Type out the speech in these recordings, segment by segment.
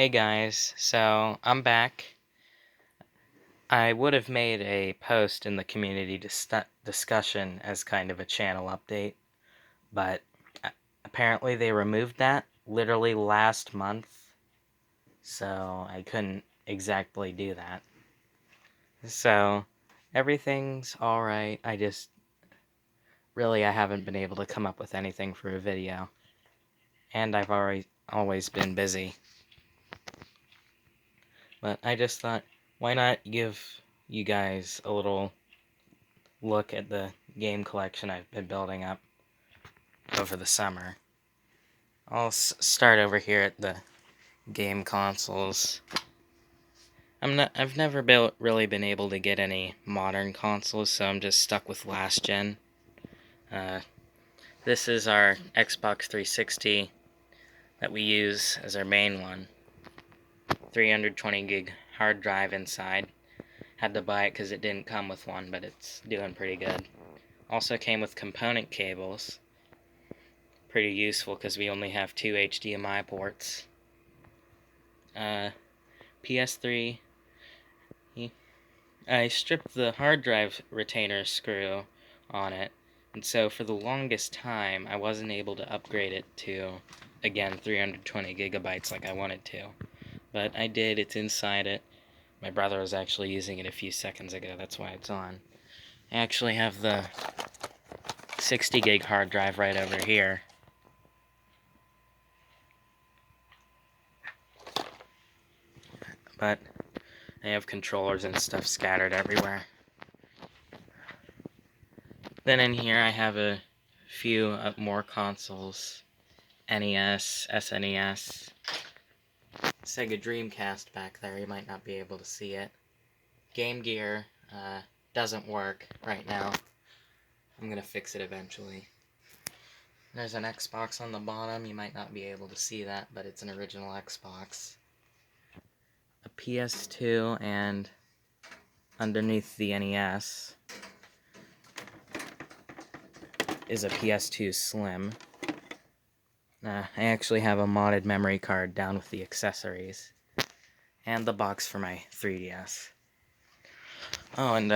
Hey guys, so I'm back. I would have made a post in the community discussion as kind of a channel update, but apparently they removed that literally last month, so I couldn't exactly do that. So everything's alright, I haven't been able to come up with anything for a video, and I've always been busy. But I just thought, why not give you guys a little look at the game collection I've been building up over the summer. I'll start over here at the game consoles. I've never really been able to get any modern consoles, so I'm just stuck with last gen. This is our Xbox 360 that we use as our main one. 320 gig hard drive inside. Had to buy it because it didn't come with one, but it's doing pretty good. Also came with component cables. Pretty useful because we only have 2 HDMI ports. PS3, I stripped the hard drive retainer screw on it, and so for the longest time I wasn't able to upgrade it to, again, 320 gigabytes like I wanted to. But I did, it's inside it. My brother was actually using it a few seconds ago, that's why it's on. I actually have the 60 gig hard drive right over here. But I have controllers and stuff scattered everywhere. Then in here I have a few more consoles. NES, SNES, Sega Dreamcast back there, you might not be able to see it. Game Gear doesn't work right now. I'm gonna fix it eventually. There's an Xbox on the bottom, you might not be able to see that, but it's an original Xbox. A PS2, and underneath the NES is a PS2 Slim. I actually have a modded memory card down with the accessories. And the box for my 3DS. Oh, and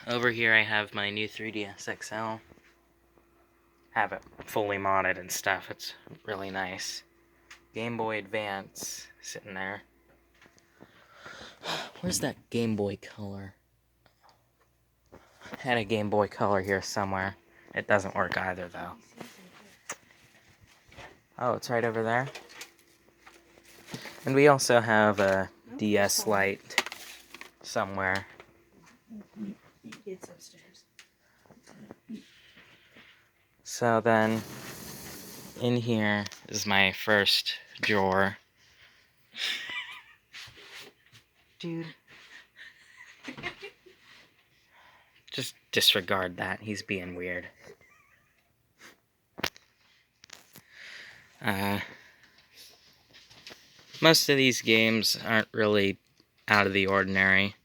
over here I have my new 3DS XL. Have it fully modded and stuff. It's really nice. Game Boy Advance sitting there. Where's that Game Boy Color? I had a Game Boy Color here somewhere. It doesn't work either, though. Oh, it's right over there. And we also have a DS Lite somewhere. It's upstairs. So then, in here is my first drawer. Dude. Just disregard that, he's being weird. Most of these games aren't really out of the ordinary.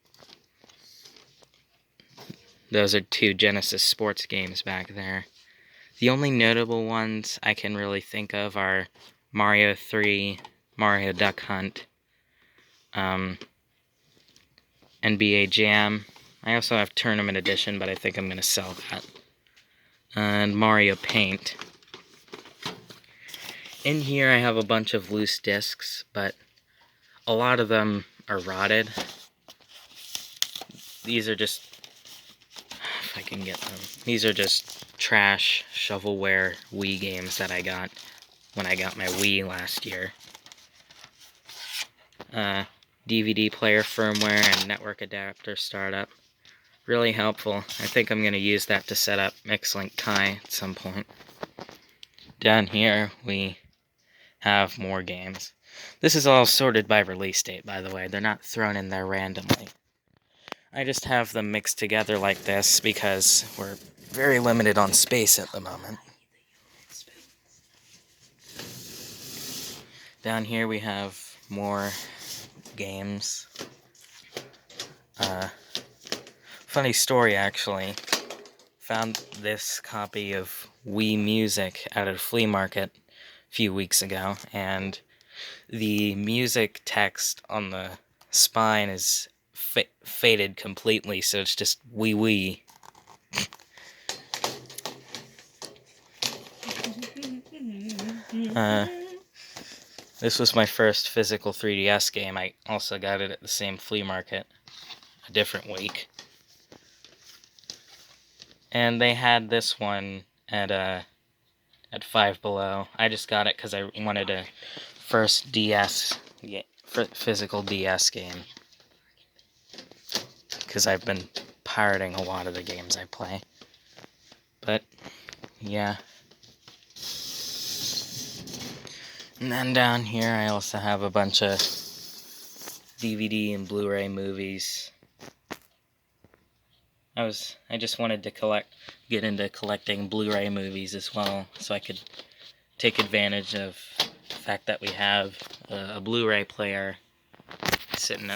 Those are 2 Genesis sports games back there. The only notable ones I can really think of are Mario 3, Mario Duck Hunt, NBA Jam. I also have Tournament Edition, but I think I'm going to sell that. And Mario Paint. In here I have a bunch of loose discs, but a lot of them are rotted. These are just, if I can get them, these are just trash shovelware Wii games that I got when I got my Wii last year. DVD player firmware and network adapter startup. Really helpful. I think I'm going to use that to set up MixLink Kai at some point. Down here we have more games. This is all sorted by release date, by the way. They're not thrown in there randomly. I just have them mixed together like this because we're very limited on space at the moment. Down here we have more games. Funny story, actually. Found this copy of Wii Music at a flea market a few weeks ago, and the music text on the spine is faded completely, so it's just wee wee. This was my first physical 3DS game. I also got it at the same flea market a different week. And they had this one at Five Below. I just got it because I wanted a first DS, physical DS game. Because I've been pirating a lot of the games I play. But, yeah. And then down here I also have a bunch of DVD and Blu-ray movies. I just wanted to get into collecting Blu-ray movies as well, so I could take advantage of the fact that we have a Blu-ray player sitting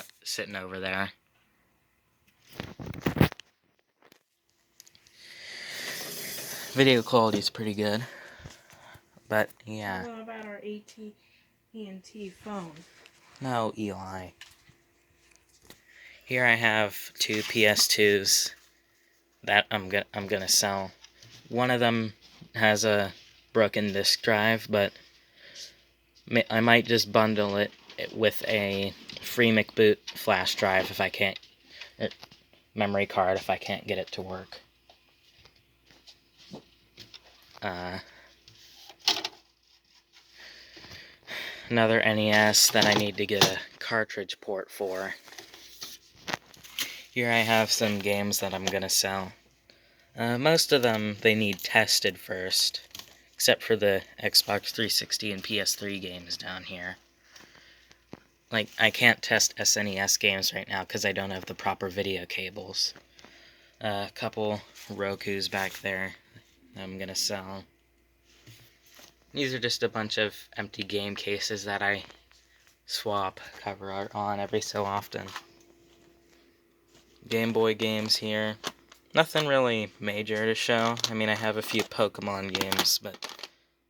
over there. Video quality is pretty good, but yeah. What about our AT&T phone? No, Eli. Here I have two PS2s that I'm gonna sell. One of them has a broken disk drive, but I might just bundle it with a free McBoot flash drive if I can't, memory card if I can't get it to work. Another NES that I need to get a cartridge port for. Here I have some games that I'm gonna sell. Most of them, they need tested first, except for the Xbox 360 and PS3 games down here. Like, I can't test SNES games right now because I don't have the proper video cables. A couple Rokus back there I'm gonna sell. These are just a bunch of empty game cases that I swap cover art on every so often. Game Boy games here. Nothing really major to show. I mean, I have a few Pokemon games, but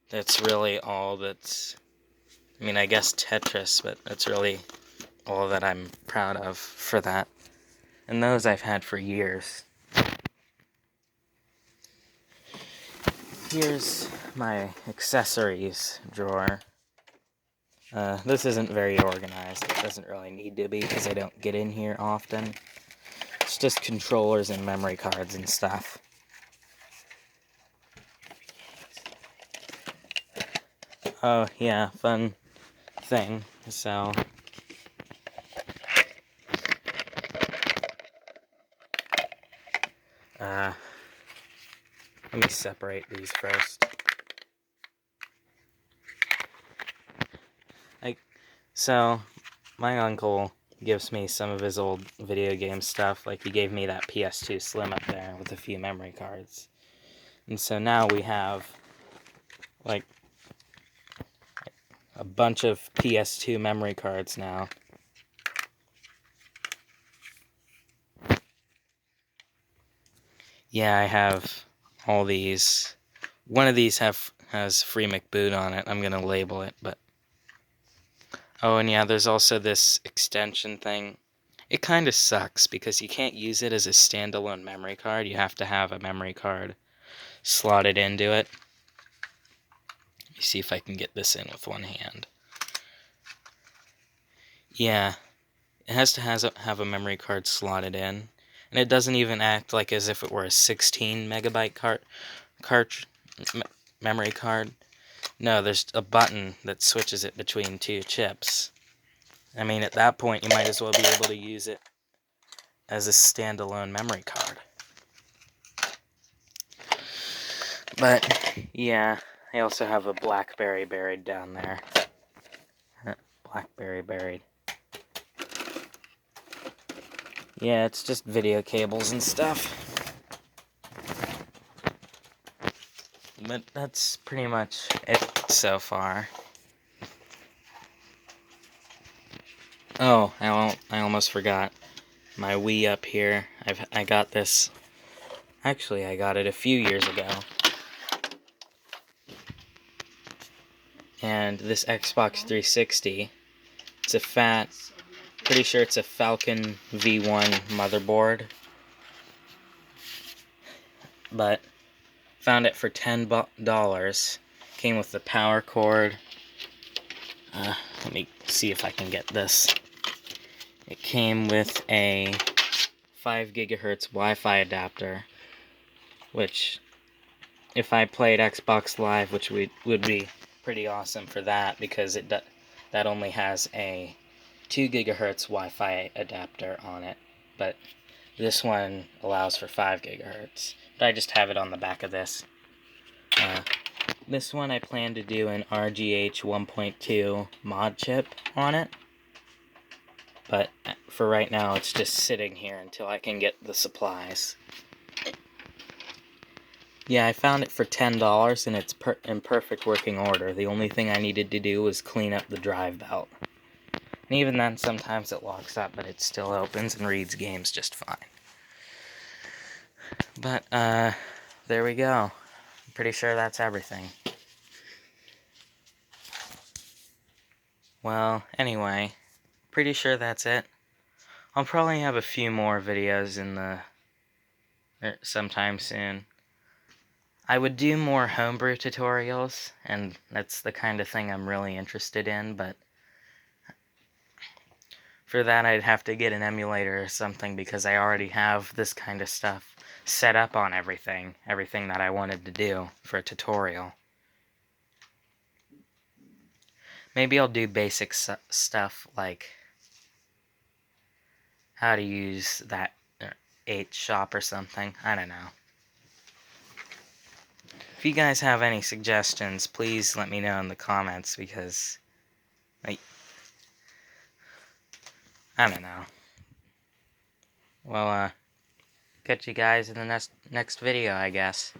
that's really all that's... I mean, I guess Tetris, but that's really all that I'm proud of for that. And those I've had for years. Here's my accessories drawer. This isn't very organized. It doesn't really need to be because I don't get in here often. It's just controllers and memory cards and stuff. Oh, yeah, fun thing. So, let me separate these first. So, my uncle gives me some of his old video game stuff. Like, he gave me that PS2 Slim up there with a few memory cards. And so now we have, like, a bunch of PS2 memory cards now. Yeah, I have all these. One of these has free McBoot on it. I'm gonna label it, but... Oh, and yeah, there's also this extension thing. It kind of sucks because you can't use it as a standalone memory card. You have to have a memory card slotted into it. Let me see if I can get this in with one hand. Yeah, it has to have a memory card slotted in. And it doesn't even act like as if it were a 16 megabyte memory card. No, there's a button that switches it between two chips. I mean, at that point, you might as well be able to use it as a standalone memory card. But, yeah, I also have a BlackBerry buried down there. BlackBerry buried. Yeah, it's just video cables and stuff. But that's pretty much it so far. Oh, I almost forgot. My Wii up here. I got this. Actually, I got it a few years ago. And this Xbox 360, it's a pretty sure it's a Falcon V1 motherboard. But found it for $10. Came with the power cord. Let me see if I can get this. It came with a 5 gigahertz Wi-Fi adapter, which, if I played Xbox Live, which would be pretty awesome for that, because that only has a 2 gigahertz Wi-Fi adapter on it, but this one allows for 5 gigahertz. But I just have it on the back of this. This one I plan to do an RGH 1.2 mod chip on it, but for right now it's just sitting here until I can get the supplies. Yeah, I found it for $10 and it's in perfect working order. The only thing I needed to do was clean up the drive belt. And even then, sometimes it locks up, but it still opens and reads games just fine. But, there we go. I'm pretty sure that's everything. Well, anyway, pretty sure that's it. I'll probably have a few more videos sometime soon. I would do more homebrew tutorials, and that's the kind of thing I'm really interested in, but for that I'd have to get an emulator or something, because I already have this kind of stuff set up on everything that I wanted to do for a tutorial. Maybe I'll do basic stuff like how to use that 8 shop or something. I don't know. If you guys have any suggestions, please let me know in the comments, because I don't know. Well, catch you guys in the next video, I guess.